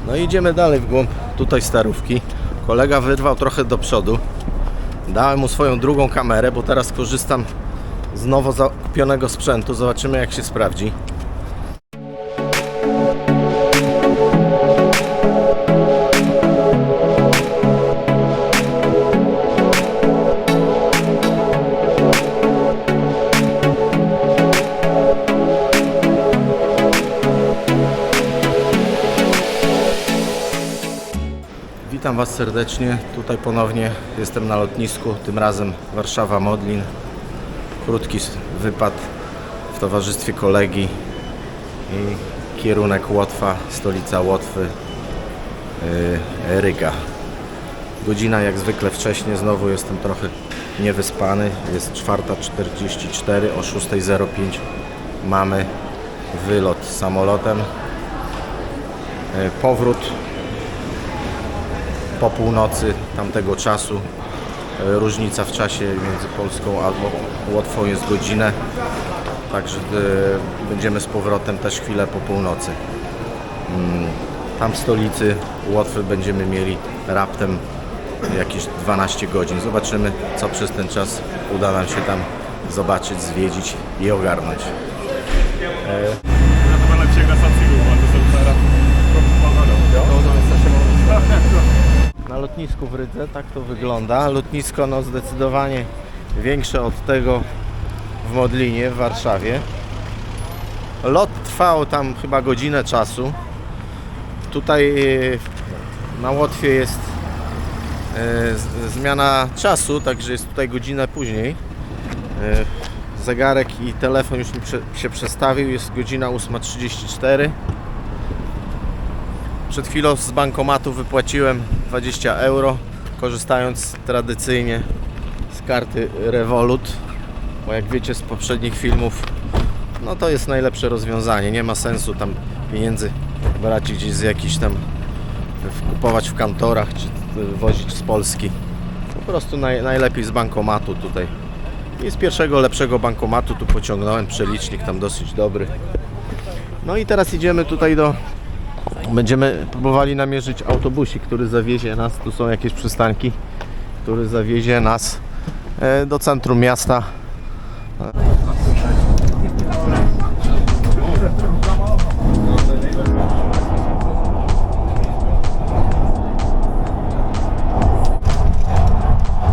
No i idziemy dalej w głąb tutaj Starówki. Kolega wyrwał trochę do przodu. Dałem mu swoją drugą kamerę, bo teraz korzystam z nowo zakupionego sprzętu. Zobaczymy, jak się sprawdzi. Witam Was serdecznie, tutaj ponownie jestem na lotnisku, tym razem Warszawa-Modlin. Krótki wypad w towarzystwie kolegi i kierunek Łotwa, stolica Łotwy, Ryga. Godzina jak zwykle wcześnie, znowu jestem trochę niewyspany, jest 4:44, o 6:05 mamy wylot samolotem. Powrót po północy tamtego czasu. Różnica w czasie między Polską a Łotwą jest godzinę, także będziemy z powrotem też chwilę po północy. Tam w stolicy Łotwy będziemy mieli raptem jakieś 12 godzin. Zobaczymy, co przez ten czas uda nam się tam zobaczyć, zwiedzić i ogarnąć. Na lotnisku w Rydze tak to wygląda. Lotnisko no zdecydowanie większe od tego w Modlinie, w Warszawie. Lot trwał tam chyba godzinę czasu. Tutaj na Łotwie jest zmiana czasu, także jest tutaj godzinę później. Zegarek i telefon już mi się przestawił, jest godzina 8:34. Przed chwilą z bankomatu wypłaciłem 20 euro, korzystając tradycyjnie z karty Revolut, bo jak wiecie z poprzednich filmów, no to jest najlepsze rozwiązanie. Nie ma sensu tam pieniędzy brać gdzieś z jakichś tam, kupować w kantorach czy wozić z Polski. Po prostu najlepiej z bankomatu tutaj. I z pierwszego lepszego bankomatu tu pociągnąłem, przelicznik tam dosyć dobry. No i teraz idziemy tutaj będziemy próbowali namierzyć autobusik, który zawiezie nas, tu są jakieś przystanki, który zawiezie nas do centrum miasta.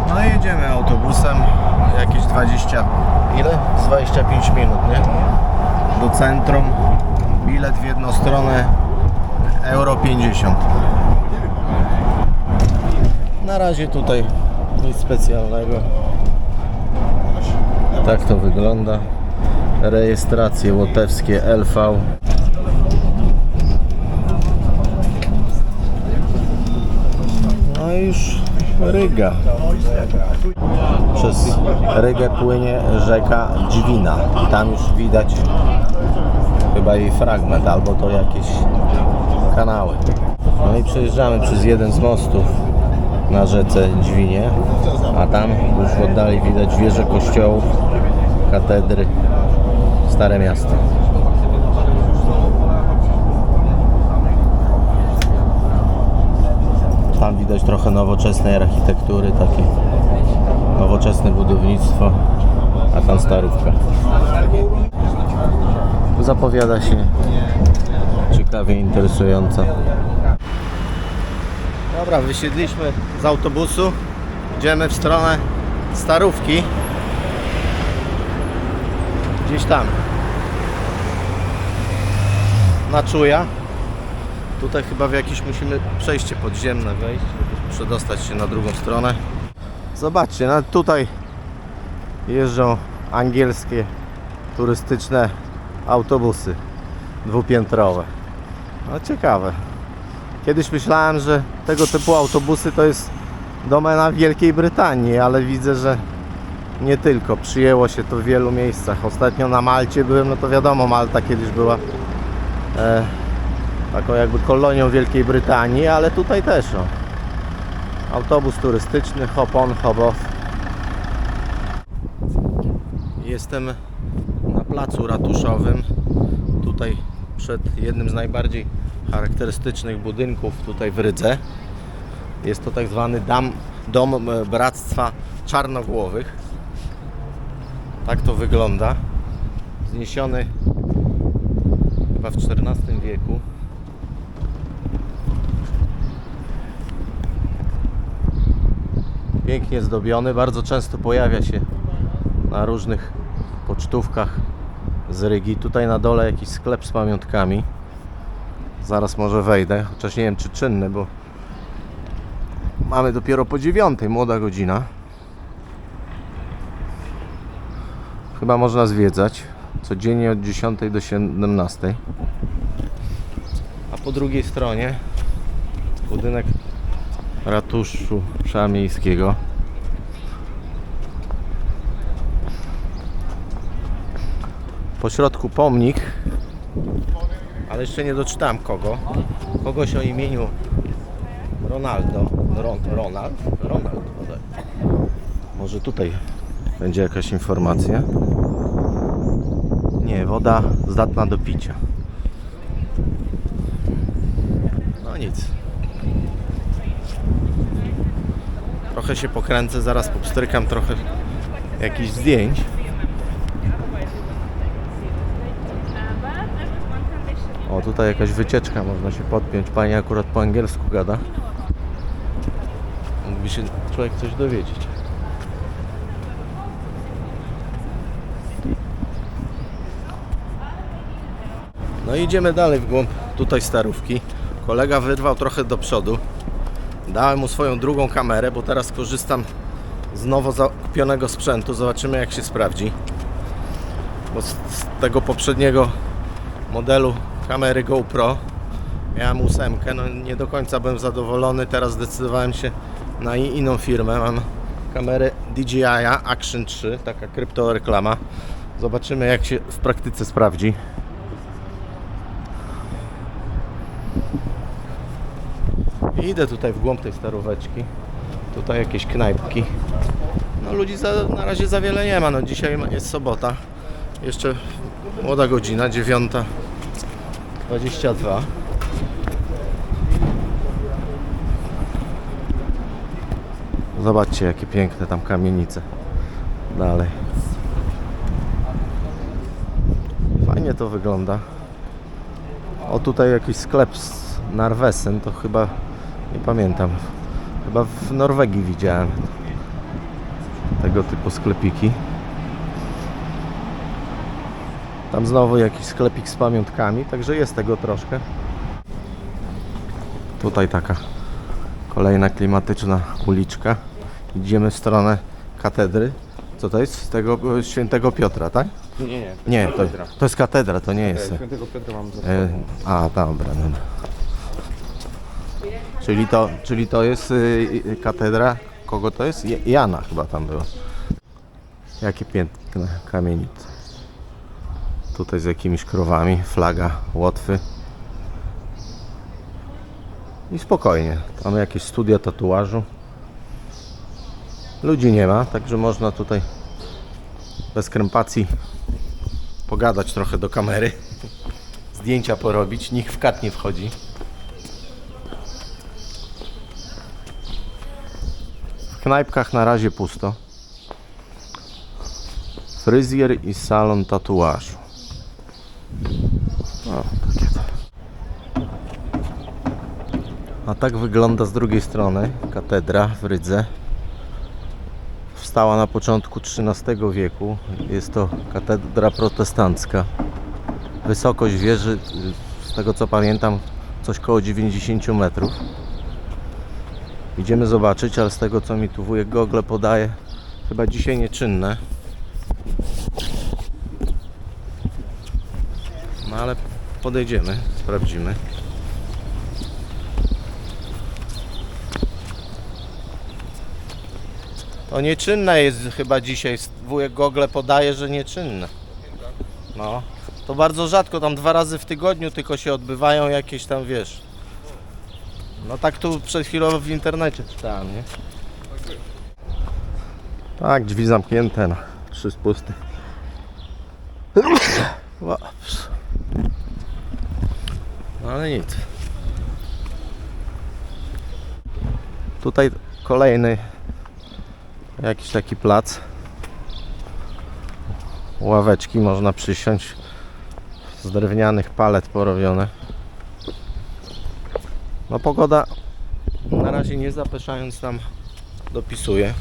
No i jedziemy autobusem, jakieś 25 minut, nie? Do centrum. Bilet w jedną stronę euro 50. Na razie tutaj nic specjalnego. Tak to wygląda. Rejestracje łotewskie LV. No i już Ryga. Przez Rygę płynie rzeka Dźwina. Tam już widać chyba jej fragment, albo to jakieś kanały. No i przejeżdżamy przez jeden z mostów na rzece Dźwinie, a tam już w oddali widać wieże kościołów, katedry, Stare Miasto. Tam widać trochę nowoczesnej architektury, takie nowoczesne budownictwo, a tam Starówka. Zapowiada się ciekawie, interesująco. Dobra, wysiedliśmy z autobusu, idziemy w stronę Starówki, gdzieś tam na Czuja. Tutaj chyba w jakieś musimy przejście podziemne wejść, żeby przedostać się na drugą stronę. Zobaczcie, nawet tutaj jeżdżą angielskie turystyczne autobusy dwupiętrowe. No ciekawe. Kiedyś myślałem, że tego typu autobusy to jest domena Wielkiej Brytanii, ale widzę, że nie tylko. Przyjęło się to w wielu miejscach. Ostatnio na Malcie byłem, no to wiadomo, Malta kiedyś była taką jakby kolonią Wielkiej Brytanii, ale tutaj też autobus turystyczny, hop on, hop off. Jestem na placu ratuszowym, tutaj przed jednym z najbardziej charakterystycznych budynków tutaj w Rydze. Jest to tak zwany dom Bractwa Czarnogłowych. Tak to wygląda. Zniesiony chyba w XIV wieku. Pięknie zdobiony, bardzo często pojawia się na różnych pocztówkach z Rygi. Tutaj na dole jakiś sklep z pamiątkami. Zaraz może wejdę, chociaż nie wiem czy czynny, bo mamy dopiero po 9:00, młoda godzina. Chyba można zwiedzać codziennie od 10 do 17. A po drugiej stronie budynek ratuszu miejskiego. Po środku pomnik, ale jeszcze nie doczytałem kogo. Kogoś o imieniu Ronaldo. Ronald? Może tutaj będzie jakaś informacja. Nie, woda zdatna do picia. No nic. Trochę się pokręcę, zaraz popstrykam trochę jakichś zdjęć. O, tutaj jakaś wycieczka, można się podpiąć. Pani akurat po angielsku gada. Mógłby się człowiek coś dowiedzieć. No i idziemy dalej w głąb tutaj Starówki. Kolega wyrwał trochę do przodu. Dałem mu swoją drugą kamerę, bo teraz korzystam z nowo zakupionego sprzętu. Zobaczymy jak się sprawdzi. Bo z tego poprzedniego modelu kamery GoPro miałem 8, no nie do końca byłem zadowolony. Teraz zdecydowałem się na inną firmę. Mam kamerę DJI Action 3, taka kryptoreklama. Zobaczymy jak się w praktyce sprawdzi. I idę tutaj w głąb tej Staróweczki. Tutaj jakieś knajpki. No ludzi na razie za wiele nie ma. No dzisiaj jest sobota. Jeszcze młoda godzina, 9:22. Zobaczcie jakie piękne tam kamienice. Dalej. Fajnie to wygląda. O, tutaj jakiś sklep z Narwesen, to chyba, nie pamiętam, chyba w Norwegii widziałem tego typu sklepiki. Tam znowu jakiś sklepik z pamiątkami, także jest tego troszkę. Tutaj taka kolejna klimatyczna uliczka. Idziemy w stronę katedry. Co to jest? Z tego Świętego Piotra, tak? Nie, To jest katedra, to nie jest. Świętego Piotra mam za Dobra. Czyli to jest katedra. Kogo to jest? Jana chyba tam było. Jakie piękne kamienice. Tutaj z jakimiś krowami, flaga Łotwy. I spokojnie. Tam jakieś studia tatuażu. Ludzi nie ma, także można tutaj bez krępacji pogadać trochę do kamery. Zdjęcia porobić, nikt w kat nie wchodzi. W knajpkach na razie pusto. Fryzjer i salon tatuażu. O, takie to. A tak wygląda z drugiej strony katedra w Rydze. Wstała na początku XIII wieku. Jest to katedra protestancka. Wysokość wieży, z tego co pamiętam, coś koło 90 metrów. Idziemy zobaczyć, ale z tego co mi tu wujek Google podaje, chyba dzisiaj nieczynne. No ale podejdziemy, sprawdzimy. To nieczynne jest chyba dzisiaj. Wujek Google podaje, że nieczynne. No. To bardzo rzadko, tam 2 razy w tygodniu tylko się odbywają jakieś tam, wiesz. No tak tu przed chwilą w internecie czytałem, nie? Tak, drzwi zamknięte, no. 3 spusty. No ale nic. Tutaj kolejny jakiś taki plac. Ławeczki, można przysiąść, z drewnianych palet porobione. No pogoda na razie nie zapeszając nam dopisuje.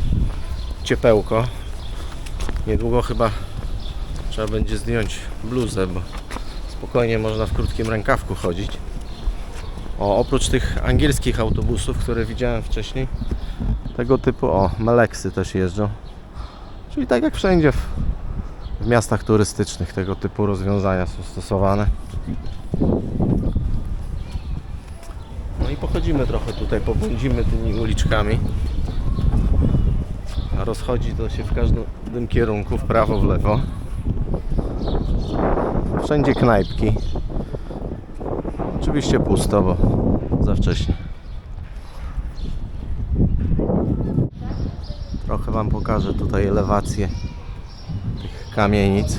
Ciepełko. Niedługo chyba trzeba będzie zdjąć bluzę, bo spokojnie można w krótkim rękawku chodzić. Oprócz tych angielskich autobusów, które widziałem wcześniej, tego typu, Meleksy też jeżdżą. Czyli tak jak wszędzie w miastach turystycznych tego typu rozwiązania są stosowane. No i pochodzimy trochę tutaj, pobłądzimy tymi uliczkami. Rozchodzi to się w każdym kierunku, w prawo, w lewo. Wszędzie knajpki. Oczywiście pusto, bo za wcześnie. Trochę Wam pokażę tutaj elewację tych kamienic.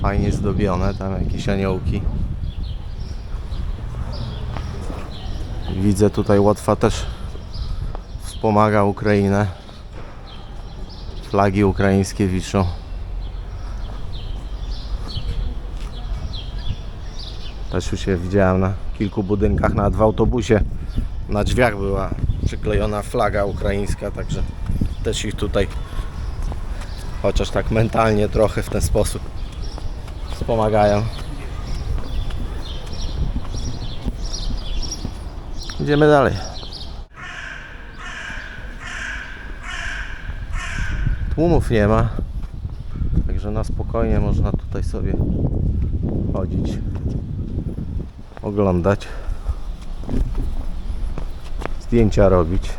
Fajnie zdobione, tam jakieś aniołki. Widzę tutaj Łotwa też wspomaga Ukrainę. Flagi ukraińskie wiszą. Też już je widziałem na kilku budynkach, nawet w autobusie na drzwiach była przyklejona flaga ukraińska, także też ich tutaj chociaż tak mentalnie trochę w ten sposób wspomagają. Idziemy dalej. Tłumów nie ma, także na spokojnie można tutaj sobie chodzić, oglądać, zdjęcia robić.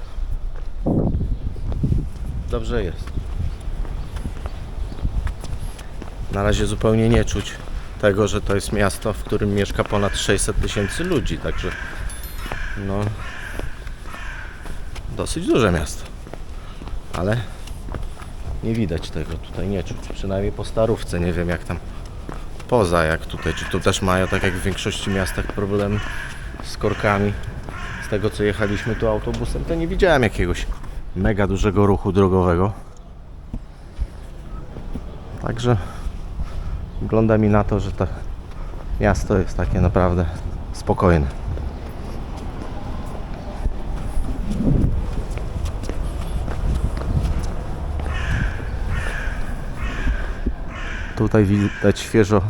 Dobrze jest. Na razie zupełnie nie czuć tego, że to jest miasto, w którym mieszka ponad 600 000 ludzi, także no dosyć duże miasto, ale nie widać tego tutaj, nie czuć, przynajmniej po Starówce. Nie wiem jak tam poza, jak tutaj, czy tu też mają, tak jak w większości miastach, problem z korkami. Z tego co jechaliśmy tu autobusem, to nie widziałem jakiegoś mega dużego ruchu drogowego. Także wygląda mi na to, że to miasto jest takie naprawdę spokojne. Tutaj widać świeżo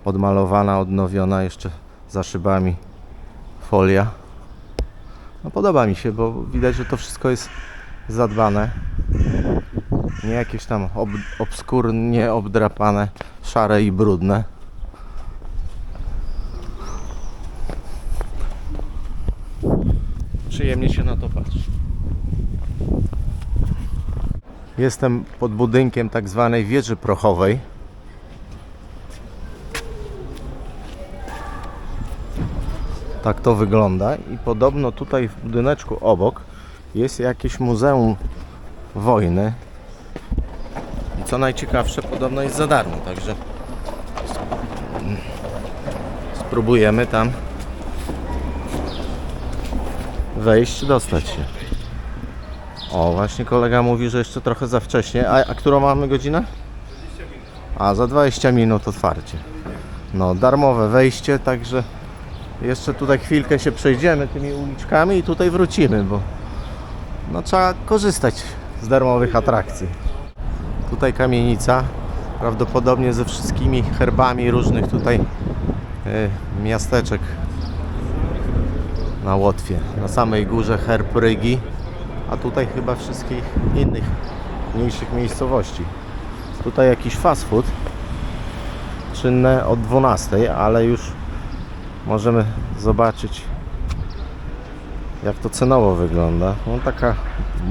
odmalowana, odnowiona jeszcze za szybami folia. No podoba mi się, bo widać, że to wszystko jest zadbane. Nie jakieś tam obskurnie obdrapane, szare i brudne. Przyjemnie się na to patrzy. Jestem pod budynkiem tak zwanej wieży prochowej. Tak to wygląda i podobno tutaj w budyneczku obok jest jakieś muzeum wojny i co najciekawsze, podobno jest za darmo, także spróbujemy tam wejść, dostać się. Właśnie kolega mówi, że jeszcze trochę za wcześnie. A którą mamy godzinę? Za 20 minut otwarcie. No, darmowe wejście, także jeszcze tutaj chwilkę się przejdziemy tymi uliczkami i tutaj wrócimy, bo no, trzeba korzystać z darmowych atrakcji. Tutaj kamienica, prawdopodobnie ze wszystkimi herbami różnych tutaj miasteczek na Łotwie. Na samej górze herb Rygi, a tutaj chyba wszystkich innych mniejszych miejscowości. Tutaj jakiś fast food, czynne od 12, ale już możemy zobaczyć jak to cenowo wygląda. No, taka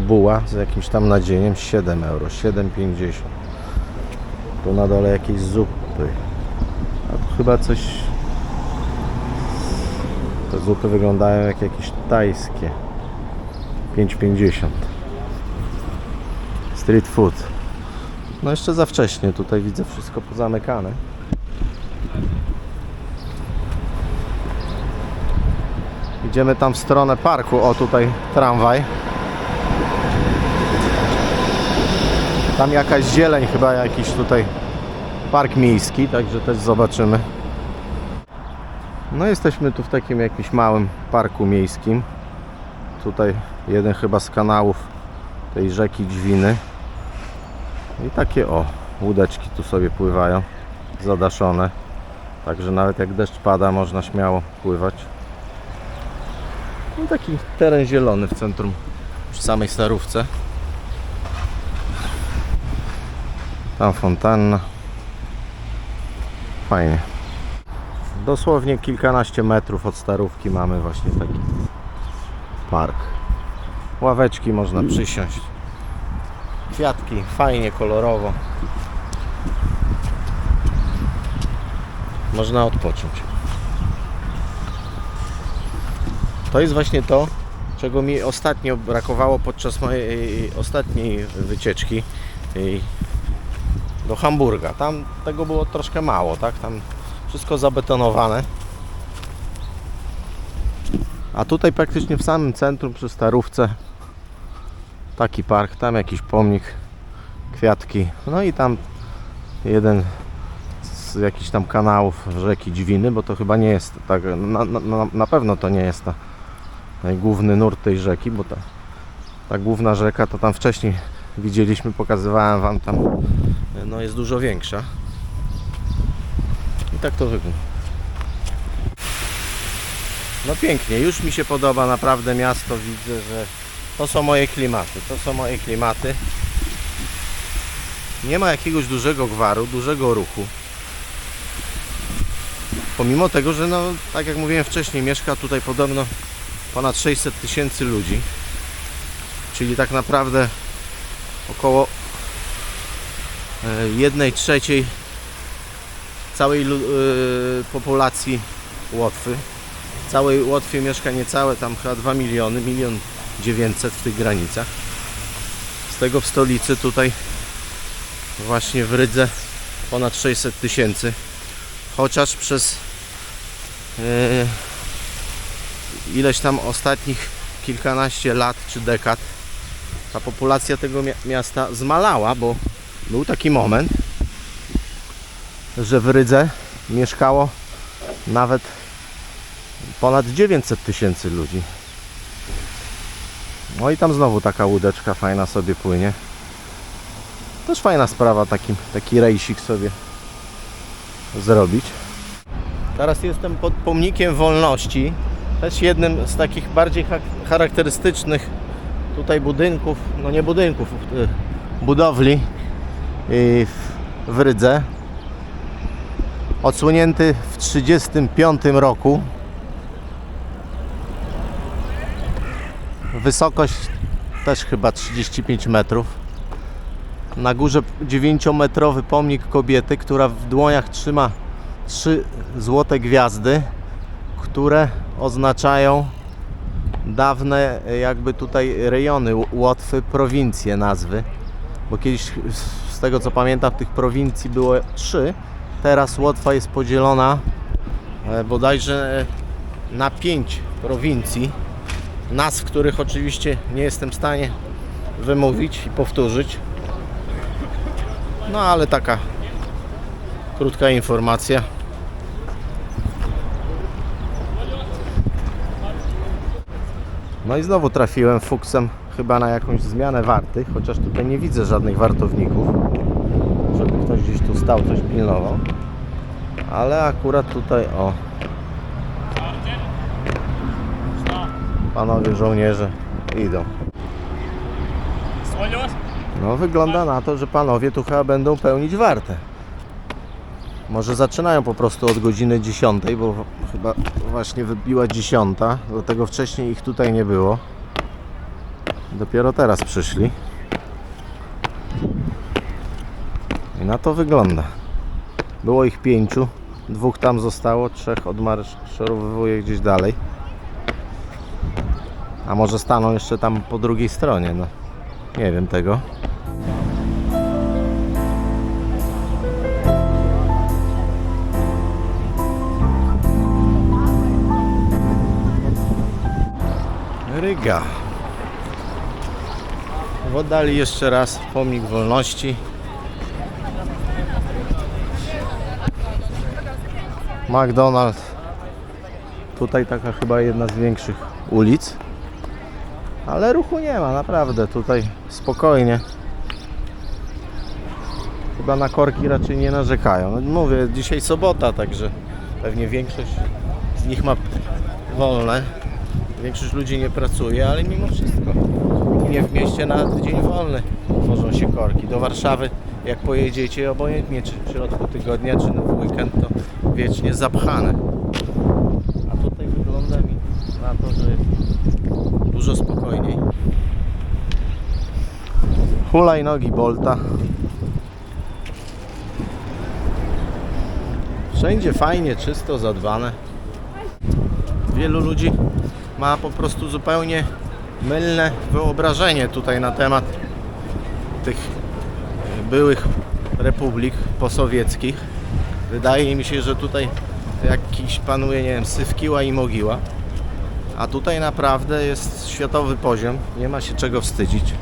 buła z jakimś tam nadzieniem 7 euro, 7,50. Tu na dole jakieś zupy, a tu chyba coś. Te zupy wyglądają jak jakieś tajskie. 5,50. Street food. No jeszcze za wcześnie, tutaj widzę wszystko pozamykane. I Idziemy tam w stronę parku. O, tutaj tramwaj. Tam jakaś zieleń, chyba jakiś tutaj park miejski, także też zobaczymy. No jesteśmy tu w takim jakimś małym parku miejskim. Tutaj jeden chyba z kanałów tej rzeki Dźwiny. I takie łódeczki tu sobie pływają, zadaszone. Także nawet jak deszcz pada, można śmiało pływać. No taki teren zielony w centrum, przy samej Starówce. Tam fontanna. Fajnie. Dosłownie kilkanaście metrów od Starówki mamy właśnie taki park. Ławeczki, można przysiąść. Kwiatki, fajnie, kolorowo. Można odpocząć. To jest właśnie to, czego mi ostatnio brakowało podczas mojej ostatniej wycieczki do Hamburga. Tam tego było troszkę mało, tak? Tam wszystko zabetonowane. A tutaj praktycznie w samym centrum, przy Starówce, taki park, tam jakiś pomnik, kwiatki. No i tam jeden z jakichś tam kanałów rzeki Dźwiny, bo to chyba nie jest tak, na pewno to nie jest główny nurt tej rzeki, bo ta główna rzeka to tam wcześniej widzieliśmy, pokazywałem wam, tam no jest dużo większa. I tak to wygląda. No pięknie, już mi się podoba naprawdę miasto, widzę, że to są moje klimaty, to są moje klimaty. Nie ma jakiegoś dużego gwaru, dużego ruchu. Pomimo tego, że no, tak jak mówiłem wcześniej, mieszka tutaj podobno ponad 600 000 ludzi. Czyli tak naprawdę około 1/3 całej populacji Łotwy. W całej Łotwie mieszka niecałe tam chyba 2 miliony, 1 900 000 w tych granicach. Z tego w stolicy tutaj właśnie w Rydze ponad 600 000. Chociaż przez ileś tam ostatnich kilkanaście lat czy dekad ta populacja tego miasta zmalała, bo był taki moment, że w Rydze mieszkało nawet ponad 900 000 ludzi. No i tam znowu taka łódeczka fajna sobie płynie. Też fajna sprawa, taki rejsik sobie zrobić. Teraz jestem pod pomnikiem Wolności. Też jednym z takich bardziej charakterystycznych tutaj budynków, no nie budynków, budowli w Rydze. Odsłonięty w 1935 roku. Wysokość też chyba 35 metrów. Na górze 9-metrowy pomnik kobiety, która w dłoniach trzyma 3 złote gwiazdy, które oznaczają dawne jakby tutaj rejony Łotwy, prowincje nazwy. Bo kiedyś, z tego co pamiętam, tych prowincji było 3. Teraz Łotwa jest podzielona bodajże na 5 prowincji. Nazw, których oczywiście nie jestem w stanie wymówić i powtórzyć. No ale taka krótka informacja. No i znowu trafiłem fuksem chyba na jakąś zmianę warty, chociaż tutaj nie widzę żadnych wartowników, żeby ktoś gdzieś tu stał, coś pilnował. Ale akurat tutaj panowie żołnierze idą. No wygląda na to, że panowie tu chyba będą pełnić wartę. Może zaczynają po prostu od godziny 10, bo chyba właśnie wybiła 10, dlatego wcześniej ich tutaj nie było. Dopiero teraz przyszli. I na to wygląda. Było ich 5, 2 tam zostało, 3 odmarszowuje gdzieś dalej. A może staną jeszcze tam po drugiej stronie, no nie wiem tego. Ryga. W oddali jeszcze raz pomnik wolności. McDonald's. Tutaj taka chyba jedna z większych ulic. Ale ruchu nie ma, naprawdę. Tutaj spokojnie. Chyba na korki raczej nie narzekają. No, mówię, dzisiaj sobota, także pewnie większość z nich ma wolne. Większość ludzi nie pracuje, ale mimo wszystko nie w mieście nawet dzień wolny tworzą się korki. Do Warszawy jak pojedziecie, obojętnie czy w środku tygodnia, czy w weekend, to wiecznie zapchane. A tutaj wygląda mi na to, że jest dużo spokojniej. Hulajnogi Bolta. Wszędzie fajnie, czysto, zadbane. Wielu ludzi ma po prostu zupełnie mylne wyobrażenie tutaj na temat tych byłych republik posowieckich. Wydaje mi się, że tutaj jakiś panuje, nie wiem, syf, kiła i mogiła. A tutaj naprawdę jest światowy poziom. Nie ma się czego wstydzić.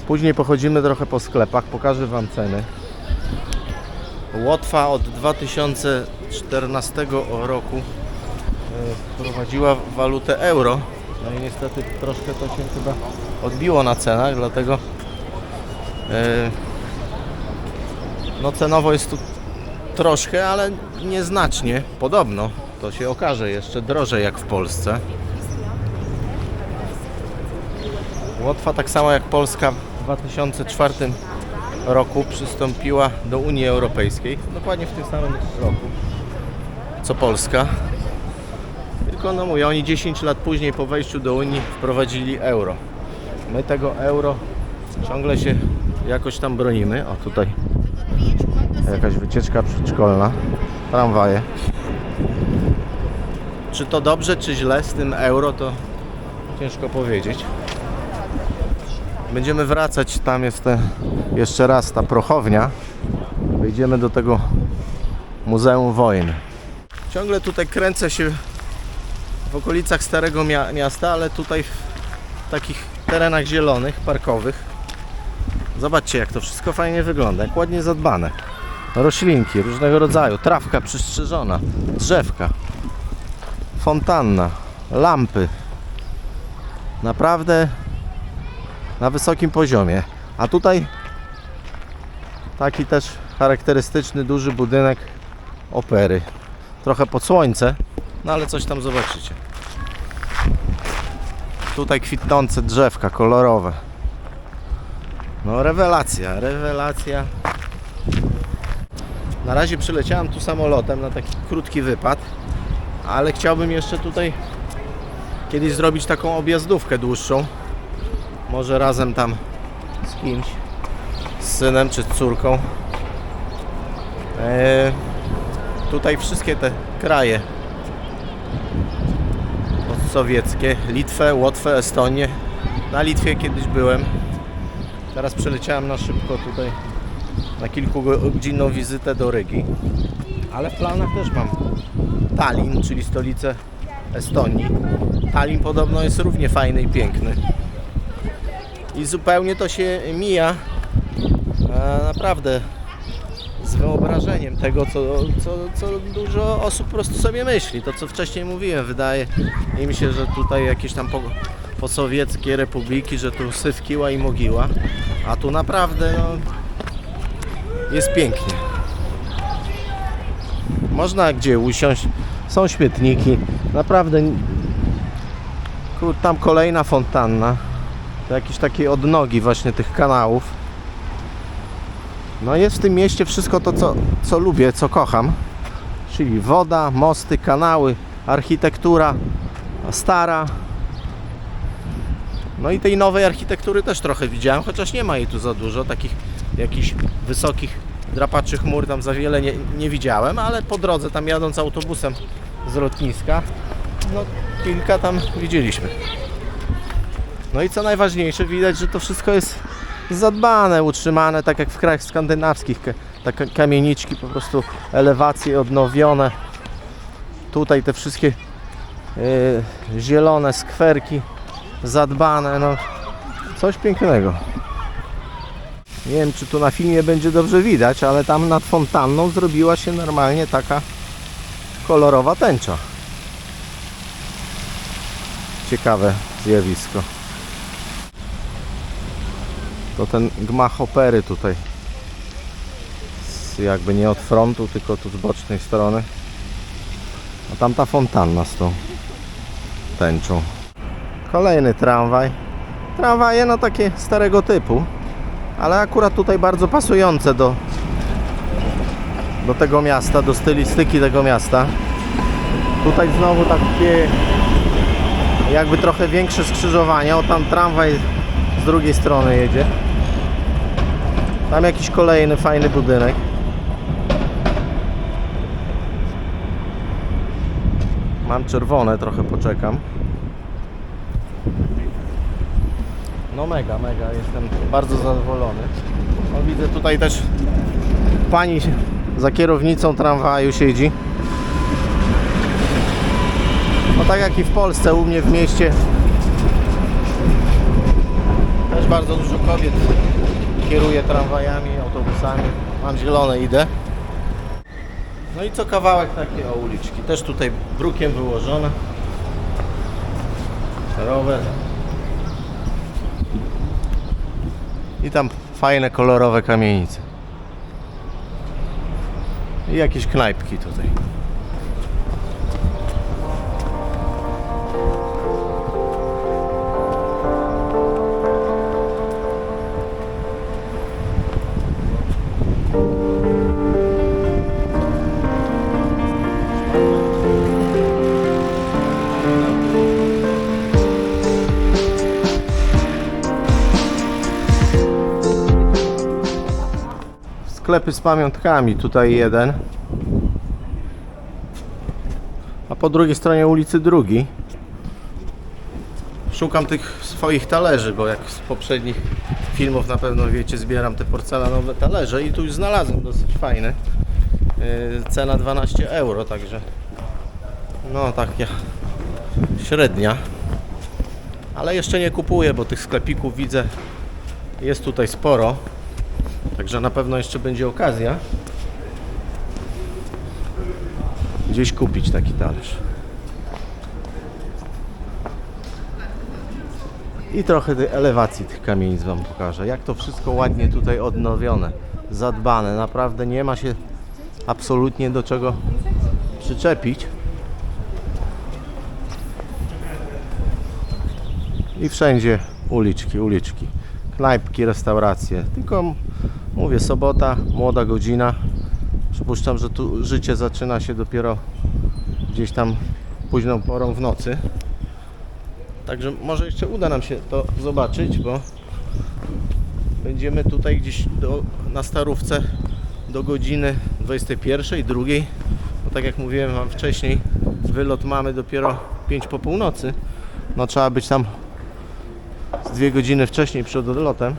Później pochodzimy trochę po sklepach. Pokażę Wam ceny. Łotwa od 2014 roku wprowadziła walutę euro. No i niestety troszkę to się chyba odbiło na cenach, dlatego no cenowo jest tu troszkę, ale nieznacznie. Podobno to się okaże jeszcze drożej jak w Polsce. Łotwa tak samo jak Polska w 2004 roku przystąpiła do Unii Europejskiej, dokładnie w tym samym roku co Polska. Tylko no mówię, oni 10 lat później po wejściu do Unii wprowadzili euro. My tego euro ciągle się jakoś tam bronimy. O, tutaj jakaś wycieczka przedszkolna, tramwaje. Czy to dobrze, czy źle z tym euro, to ciężko powiedzieć. Będziemy wracać, tam jest jeszcze raz ta prochownia. Wejdziemy do tego Muzeum Wojny. Ciągle tutaj kręcę się w okolicach Starego Miasta, ale tutaj w takich terenach zielonych, parkowych. Zobaczcie, jak to wszystko fajnie wygląda, jak ładnie zadbane. Roślinki różnego rodzaju, trawka przystrzyżona, drzewka, fontanna, lampy. Naprawdę na wysokim poziomie. A tutaj taki też charakterystyczny, duży budynek opery. Trochę pod słońce, no ale coś tam zobaczycie. Tutaj kwitnące drzewka kolorowe. No rewelacja, rewelacja. Na razie przyleciałem tu samolotem na taki krótki wypad, ale chciałbym jeszcze tutaj kiedyś zrobić taką objazdówkę dłuższą. Może razem tam z kimś, z synem czy z córką. Tutaj wszystkie te kraje postsowieckie, Litwę, Łotwę, Estonię. Na Litwie kiedyś byłem. Teraz przeleciałem na szybko tutaj na kilkugodzinną wizytę do Rygi. Ale w planach też mam Tallin, czyli stolicę Estonii. Tallin podobno jest równie fajny i piękny. I zupełnie to się mija naprawdę z wyobrażeniem tego, co dużo osób po prostu sobie myśli. To, co wcześniej mówiłem, wydaje mi się, że tutaj jakieś tam posowieckie republiki, że tu syf, kiła i mogiła, a tu naprawdę no, jest pięknie. Można gdzie usiąść, są śmietniki, naprawdę tam kolejna fontanna, to jakieś takie odnogi właśnie tych kanałów. No jest w tym mieście wszystko to, co lubię, co kocham, czyli woda, mosty, kanały, architektura stara. No i tej nowej architektury też trochę widziałem, chociaż nie ma jej tu za dużo, takich jakichś wysokich drapaczy chmur tam za wiele nie widziałem, ale po drodze tam jadąc autobusem z lotniska, no kilka tam widzieliśmy. No i co najważniejsze, widać, że to wszystko jest zadbane, utrzymane, tak jak w krajach skandynawskich, takie kamieniczki, po prostu elewacje odnowione. Tutaj te wszystkie zielone skwerki zadbane, no coś pięknego. Nie wiem, czy tu na filmie będzie dobrze widać, ale tam nad fontanną zrobiła się normalnie taka kolorowa tęcza. Ciekawe zjawisko. To ten gmach opery tutaj. Jakby nie od frontu, tylko tu z bocznej strony. A tam ta fontanna z tą tęczą. Kolejny tramwaj. Tramwaje no takie starego typu, ale akurat tutaj bardzo pasujące do tego miasta, do stylistyki tego miasta. Tutaj znowu takie jakby trochę większe skrzyżowania. O, tam tramwaj z drugiej strony jedzie. Tam jakiś kolejny fajny budynek. Mam czerwone, trochę poczekam. No mega, jestem bardzo zadowolony. No, widzę tutaj też pani za kierownicą tramwaju siedzi. No tak jak i w Polsce, u mnie w mieście też bardzo dużo kobiet kieruje tramwajami, autobusami. Mam zielone, idę. No i co kawałek takie uliczki. Też tutaj brukiem wyłożone. Rower. I tam fajne, kolorowe kamienice. I jakieś knajpki tutaj. Sklepy z pamiątkami, tutaj jeden, a po drugiej stronie ulicy drugi. Szukam tych swoich talerzy, bo jak z poprzednich filmów na pewno wiecie, zbieram te porcelanowe talerze i tu już znalazłem dosyć fajny. Cena 12 euro, także no taka średnia, ale jeszcze nie kupuję, bo tych sklepików widzę jest tutaj sporo. Także na pewno jeszcze będzie okazja gdzieś kupić taki talerz. I trochę tej elewacji tych kamienic wam pokażę. Jak to wszystko ładnie tutaj odnowione, zadbane. Naprawdę nie ma się absolutnie do czego przyczepić. I wszędzie uliczki. Knajpki, restauracje. Tylko mówię, sobota, młoda godzina. Przypuszczam, że tu życie zaczyna się dopiero gdzieś tam późną porą w nocy. Także może jeszcze uda nam się to zobaczyć, bo będziemy tutaj gdzieś na Starówce do godziny 21, 2. Bo tak jak mówiłem wam wcześniej, wylot mamy dopiero 5 po północy. No trzeba być tam z 2 godziny wcześniej przed odlotem.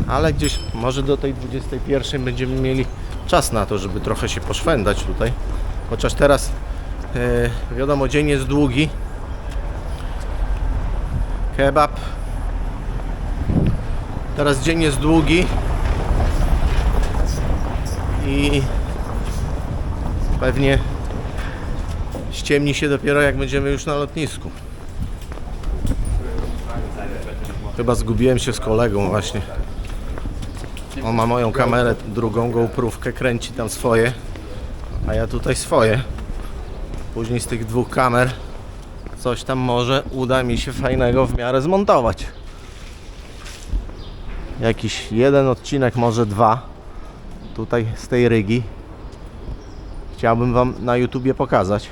Ale gdzieś może do tej 21 będziemy mieli czas na to, żeby trochę się poszwędać tutaj. Chociaż teraz wiadomo, dzień jest długi. Kebab. Teraz dzień jest długi i pewnie ściemni się dopiero jak będziemy już na lotnisku. Chyba zgubiłem się z kolegą właśnie. On ma moją kamerę, drugą GoPrówkę, kręci tam swoje, a ja tutaj swoje. Później z tych 2 kamer coś tam może uda mi się fajnego w miarę zmontować. Jakiś jeden odcinek, może 2 tutaj z tej Rygi. Chciałbym wam na YouTubie pokazać.